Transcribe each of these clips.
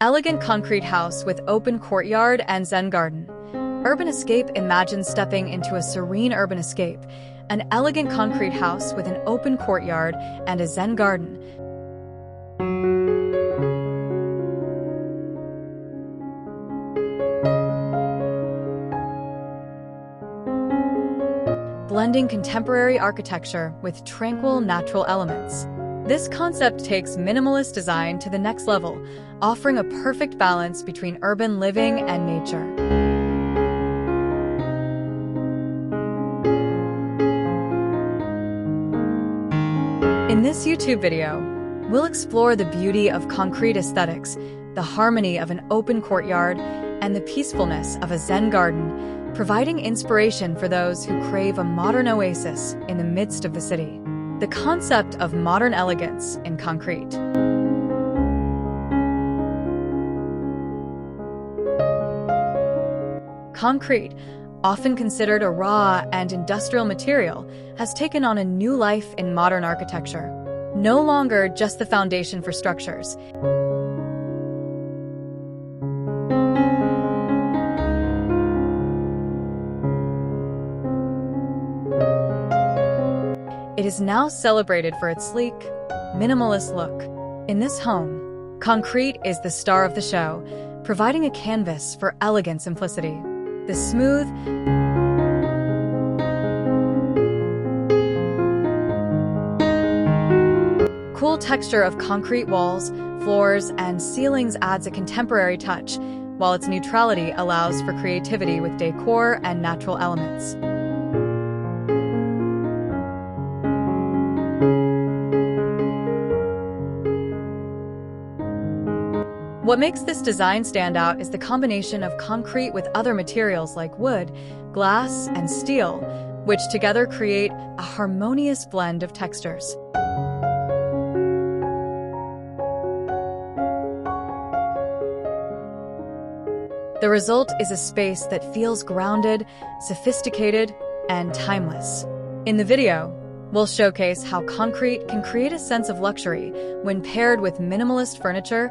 Elegant concrete house with open courtyard and Zen garden. Urban escape imagines stepping into a serene urban escape, an elegant concrete house with an open courtyard and a Zen garden. Blending contemporary architecture with tranquil natural elements. This concept takes minimalist design to the next level, offering a perfect balance between urban living and nature. In this YouTube video, we'll explore the beauty of concrete aesthetics, the harmony of an open courtyard, and the peacefulness of a Zen garden, providing inspiration for those who crave a modern oasis in the midst of the city. The concept of modern elegance in concrete. Concrete, often considered a raw and industrial material, has taken on a new life in modern architecture. No longer just the foundation for structures. It is now celebrated for its sleek, minimalist look. In this home, concrete is the star of the show, providing a canvas for elegant simplicity. The smooth, cool texture of concrete walls, floors, and ceilings adds a contemporary touch, while its neutrality allows for creativity with decor and natural elements. What makes this design stand out is the combination of concrete with other materials like wood, glass, and steel, which together create a harmonious blend of textures. The result is a space that feels grounded, sophisticated, and timeless. In the video, we'll showcase how concrete can create a sense of luxury when paired with minimalist furniture,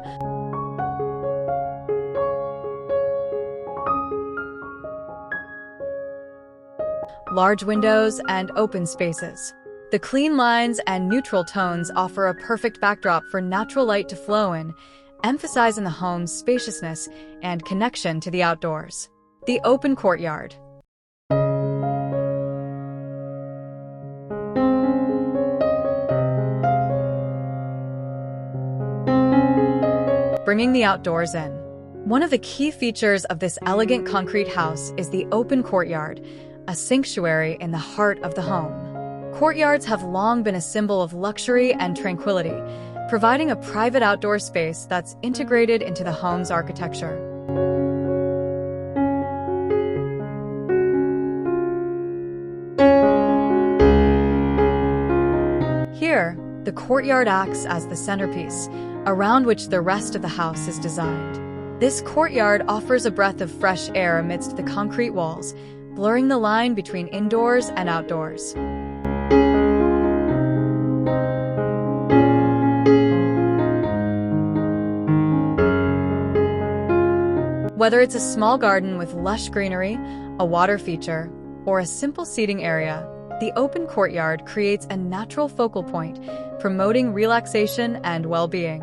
large windows, and open spaces. The clean lines and neutral tones offer a perfect backdrop for natural light to flow in, emphasizing the home's spaciousness and connection to the outdoors. The open courtyard. Bringing the outdoors in. One of the key features of this elegant concrete house is the open courtyard, a sanctuary in the heart of the home. Courtyards have long been a symbol of luxury and tranquility, providing a private outdoor space that's integrated into the home's architecture. Here, the courtyard acts as the centerpiece, around which the rest of the house is designed. This courtyard offers a breath of fresh air amidst the concrete walls, blurring the line between indoors and outdoors. Whether it's a small garden with lush greenery, a water feature, or a simple seating area, the open courtyard creates a natural focal point, promoting relaxation and well-being.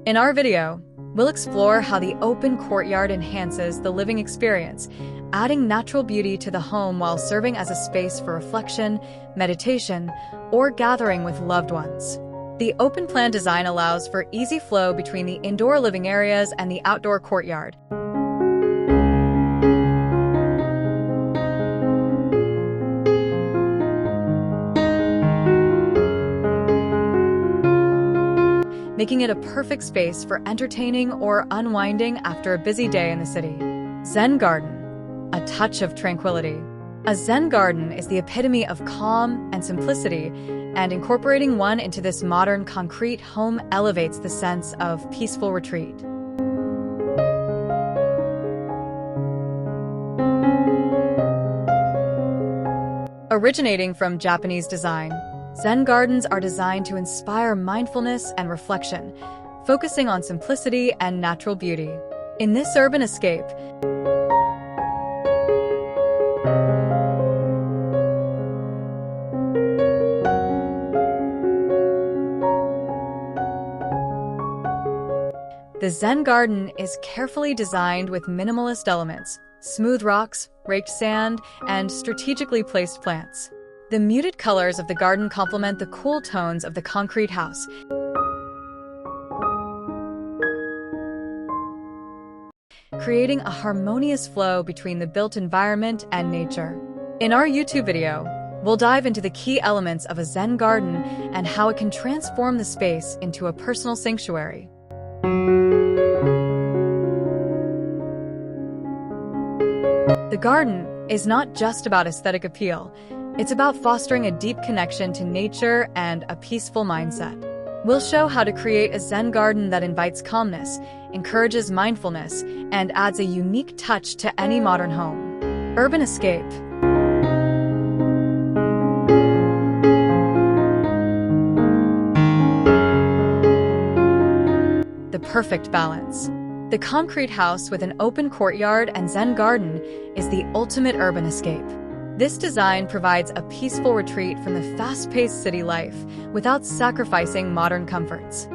In our video, we'll explore how the open courtyard enhances the living experience, adding natural beauty to the home while serving as a space for reflection, meditation, or gathering with loved ones. The open plan design allows for easy flow between the indoor living areas and the outdoor courtyard. Making it a perfect space for entertaining or unwinding after a busy day in the city. Zen garden, a touch of tranquility. A Zen garden is the epitome of calm and simplicity, and incorporating one into this modern concrete home elevates the sense of peaceful retreat. Originating from Japanese design, Zen gardens are designed to inspire mindfulness and reflection, focusing on simplicity and natural beauty. In this urban escape, the Zen garden is carefully designed with minimalist elements, smooth rocks, raked sand, and strategically placed plants. The muted colors of the garden complement the cool tones of the concrete house, creating a harmonious flow between the built environment and nature. In our YouTube video, we'll dive into the key elements of a Zen garden and how it can transform the space into a personal sanctuary. The garden is not just about aesthetic appeal. It's about fostering a deep connection to nature and a peaceful mindset. We'll show how to create a Zen garden that invites calmness, encourages mindfulness, and adds a unique touch to any modern home. Urban escape. The perfect balance. The concrete house with an open courtyard and Zen garden is the ultimate urban escape. This design provides a peaceful retreat from the fast-paced city life without sacrificing modern comforts.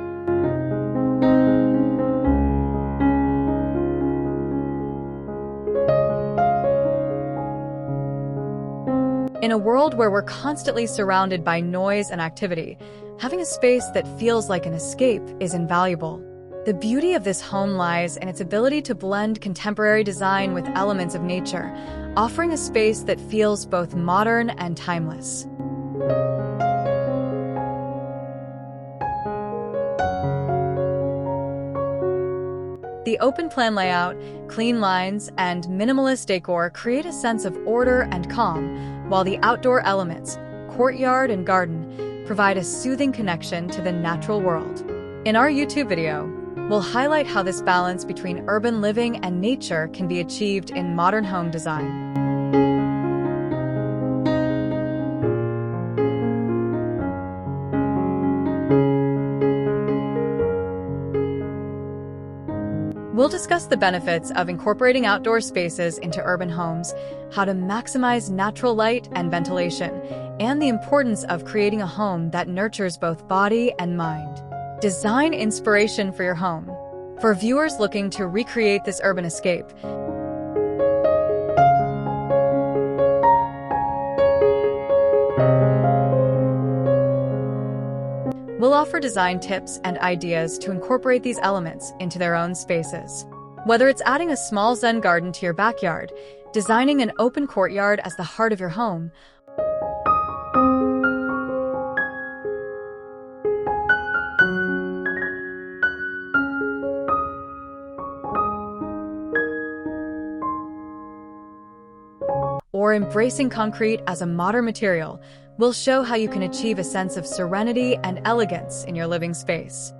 In a world where we're constantly surrounded by noise and activity, having a space that feels like an escape is invaluable. The beauty of this home lies in its ability to blend contemporary design with elements of nature, offering a space that feels both modern and timeless. The open-plan layout, clean lines, and minimalist decor create a sense of order and calm, while the outdoor elements, courtyard and garden, provide a soothing connection to the natural world. In our YouTube video, we'll highlight how this balance between urban living and nature can be achieved in modern home design. We'll discuss the benefits of incorporating outdoor spaces into urban homes, how to maximize natural light and ventilation, and the importance of creating a home that nurtures both body and mind. Design inspiration for your home. For viewers looking to recreate this urban escape, we'll offer design tips and ideas to incorporate these elements into their own spaces. Whether it's adding a small Zen garden to your backyard, designing an open courtyard as the heart of your home, or embracing concrete as a modern material, we'll show how you can achieve a sense of serenity and elegance in your living space.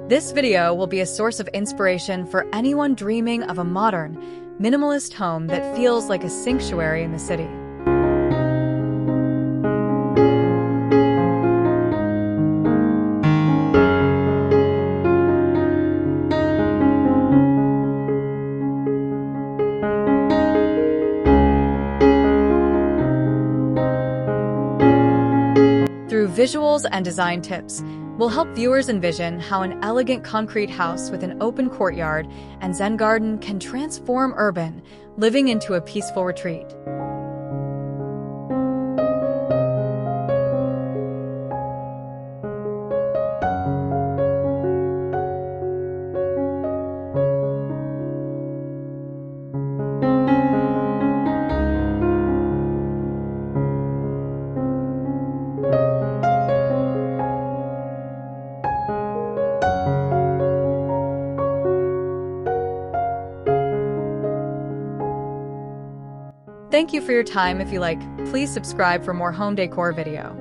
This video will be a source of inspiration for anyone dreaming of a modern, minimalist home that feels like a sanctuary in the city. Through visuals and design tips, we'll help viewers envision how an elegant concrete house with an open courtyard and Zen garden can transform urban living into a peaceful retreat. Thank you for your time. If you like, please subscribe for more home decor video.